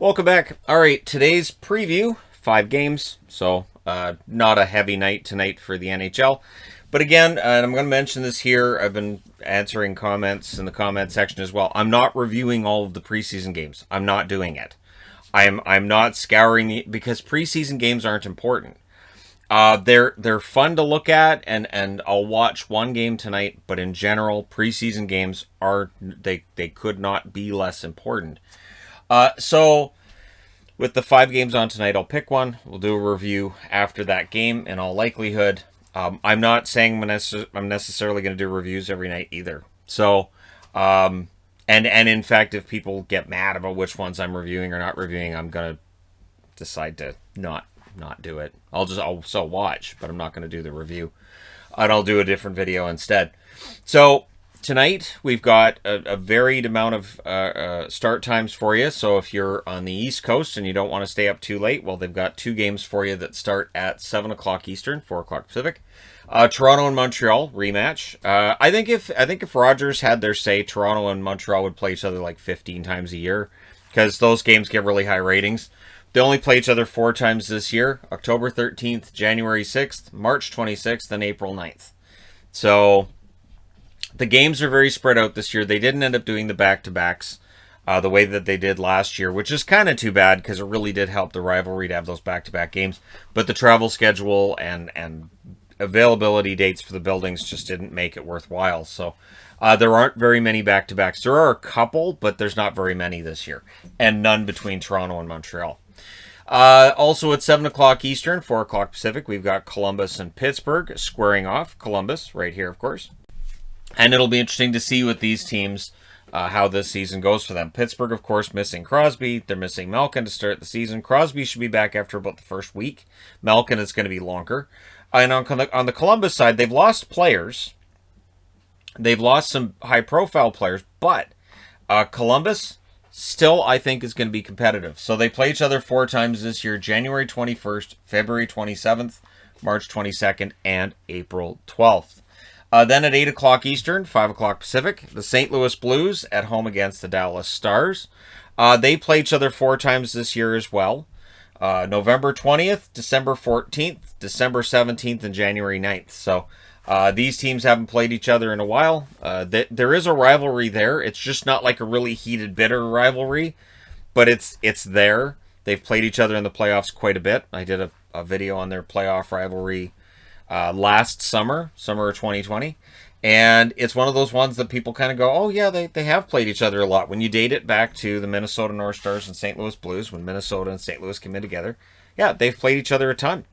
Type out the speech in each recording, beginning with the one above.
Welcome back. All right, today's preview, 5 games, so not a heavy night tonight for the NHL. But again, and I'm going to mention this here, I've been answering comments in the comment section as well. I'm not reviewing all of the preseason games. I'm not doing it. I'm not scouring because preseason games aren't important. They're fun to look at, and I'll watch one game tonight. But in general, preseason games they could not be less important. So with the 5 games on tonight, I'll pick one. We'll do a review after that game in all likelihood. I'm not saying I'm necessarily going to do reviews every night either. So, and in fact, if people get mad about which ones I'm reviewing or not reviewing, I'm going to decide to not do it. I'll still watch, but I'm not going to do the review. And I'll do a different video instead. So tonight, we've got a varied amount of start times for you. So if you're on the East Coast and you don't want to stay up too late, well, they've got 2 games for you that start at 7 o'clock Eastern, 4 o'clock Pacific. Toronto and Montreal rematch. I think if Rogers had their say, Toronto and Montreal would play each other like 15 times a year because those games get really high ratings. They only play each other 4 times this year, October 13th, January 6th, March 26th, and April 9th. So the games are very spread out this year. They didn't end up doing the back-to-backs the way that they did last year, which is kind of too bad because it really did help the rivalry to have those back-to-back games. But the travel schedule and availability dates for the buildings just didn't make it worthwhile. So there aren't very many back-to-backs. There are a couple, but there's not very many this year, and none between Toronto and Montreal. Also at 7 o'clock Eastern, 4 o'clock Pacific, we've got Columbus and Pittsburgh squaring off. Columbus right here, of course. And it'll be interesting to see with these teams how this season goes for them. Pittsburgh, of course, missing Crosby. They're missing Malkin to start the season. Crosby should be back after about the first week. Malkin is going to be longer. And on the Columbus side, they've lost players. They've lost some high-profile players, but Columbus still, I think, is going to be competitive. So they play each other 4 times this year, January 21st, February 27th, March 22nd, and April 12th. Then at 8 o'clock Eastern, 5 o'clock Pacific, the St. Louis Blues at home against the Dallas Stars. They play each other 4 times this year as well. November 20th, December 14th, December 17th, and January 9th. So these teams haven't played each other in a while. There is a rivalry there. It's just not like a really heated, bitter rivalry, but it's there. They've played each other in the playoffs quite a bit. I did a video on their playoff rivalry last summer of 2020. And it's one of those ones that people kind of go, oh, yeah, they have played each other a lot. When you date it back to the Minnesota North Stars and St. Louis Blues, when Minnesota and St. Louis came in together, yeah, they've played each other a ton.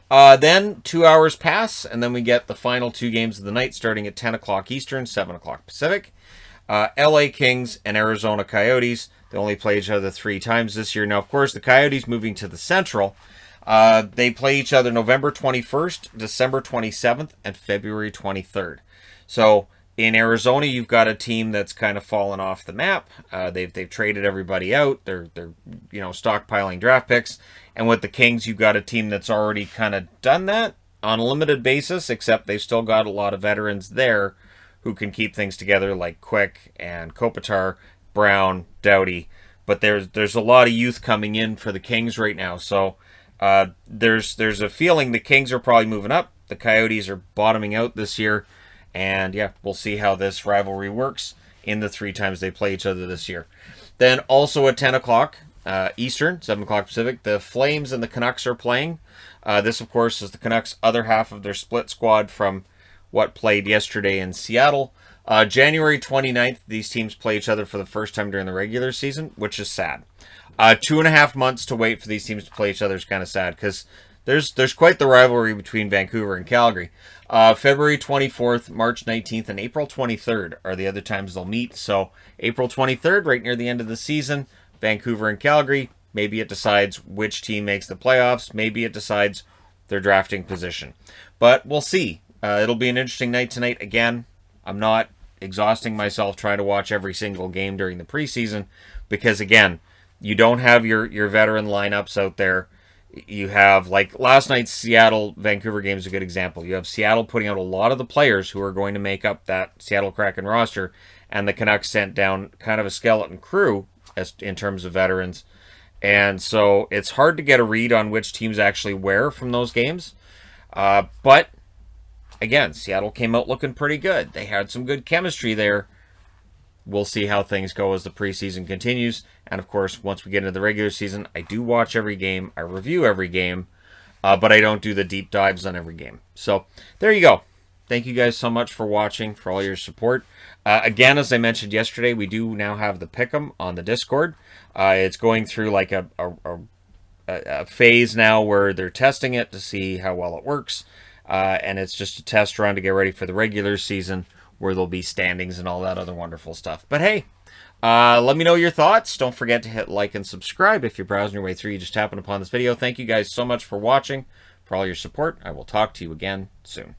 Then 2 hours pass, and then we get the final 2 games of the night starting at 10 o'clock Eastern, 7 o'clock Pacific. LA Kings and Arizona Coyotes, they only play each other 3 times this year. Now, of course, the Coyotes moving to the Central. They play each other November 21st, December 27th, and February 23rd. So in Arizona, you've got a team that's kind of fallen off the map. They've traded everybody out. They're stockpiling draft picks. And with the Kings, you've got a team that's already kind of done that on a limited basis, except they've still got a lot of veterans there who can keep things together, like Quick and Kopitar, Brown, Doughty. But there's a lot of youth coming in for the Kings right now. So there's a feeling the Kings are probably moving up. The Coyotes are bottoming out this year. And yeah, we'll see how this rivalry works in the 3 times they play each other this year. Then also at 10 o'clock Eastern, 7 o'clock Pacific, the Flames and the Canucks are playing. This, of course, is the Canucks' other half of their split squad from what played yesterday in Seattle. January 29th, these teams play each other for the first time during the regular season, which is sad. 2.5 months to wait for these teams to play each other is kind of sad because there's quite the rivalry between Vancouver and Calgary. February 24th, March 19th, and April 23rd are the other times they'll meet. So April 23rd, right near the end of the season, Vancouver and Calgary. Maybe it decides which team makes the playoffs. Maybe it decides their drafting position. But we'll see. It'll be an interesting night tonight. Again, I'm not exhausting myself trying to watch every single game during the preseason because, again, you don't have your veteran lineups out there. You have, like last night's Seattle-Vancouver game is a good example. You have Seattle putting out a lot of the players who are going to make up that Seattle Kraken roster, and the Canucks sent down kind of a skeleton crew in terms of veterans And so it's hard to get a read on which teams actually where from those games. But again, Seattle came out looking pretty good. They had some good chemistry there. We'll see how things go as the preseason continues. And of course, once we get into the regular season, I do watch every game. I review every game. But I don't do the deep dives on every game. So there you go. Thank you guys so much for watching, for all your support. Again, as I mentioned yesterday, we do now have the Pick'em on the Discord. It's going through like a phase now where they're testing it to see how well it works. And it's just a test run to get ready for the regular season where there'll be standings and all that other wonderful stuff. But hey, let me know your thoughts. Don't forget to hit like and subscribe if you're browsing your way through. You just happened upon this video. Thank you guys so much for watching, for all your support. I will talk to you again soon.